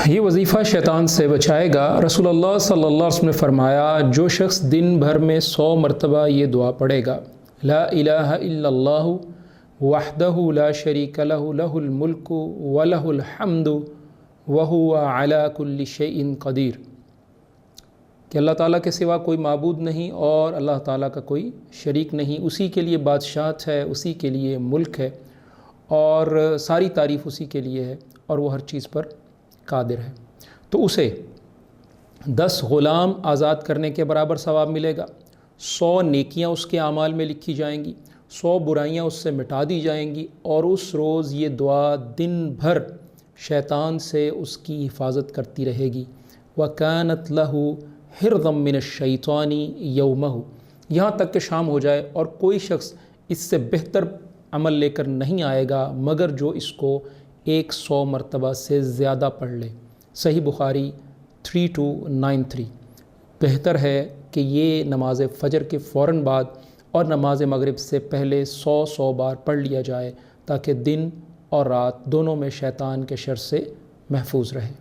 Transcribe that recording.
یہ وظیفہ شیطان سے بچائے گا۔ رسول اللہ صلی اللہ علیہ وسلم نے فرمایا، جو شخص دن بھر میں 100 مرتبہ یہ دعا پڑھے گا، لا الہ الا اللہ وحدہ لا شریک لہ لہ الملک ولہ الحمد وہو علی کل شیء قدیر، کہ اللہ تعالیٰ کے سوا کوئی معبود نہیں اور اللہ تعالیٰ کا کوئی شریک نہیں، اسی کے لیے بادشاہت ہے، اسی کے لیے ملک ہے، اور ساری تعریف اسی کے لیے ہے، اور وہ ہر چیز پر قادر ہے، تو اسے 10 غلام آزاد کرنے کے برابر ثواب ملے گا، 100 نیکیاں اس کے اعمال میں لکھی جائیں گی، 100 برائیاں اس سے مٹا دی جائیں گی، اور اس روز یہ دعا دن بھر شیطان سے اس کی حفاظت کرتی رہے گی۔ وَكَانَتْ لَهُ حِرْزًا مِّنَ الشَّيْطَانِ يَوْمَهُ، یہاں تک کہ شام ہو جائے اور کوئی شخص اس سے بہتر عمل لے کر نہیں آئے گا مگر جو اس کو 100 مرتبہ سے زیادہ پڑھ لے۔ صحیح بخاری 3293۔ بہتر ہے کہ یہ نماز فجر کے فوراً بعد اور نماز مغرب سے پہلے 100 بار پڑھ لیا جائے، تاکہ دن اور رات دونوں میں شیطان کے شر سے محفوظ رہے۔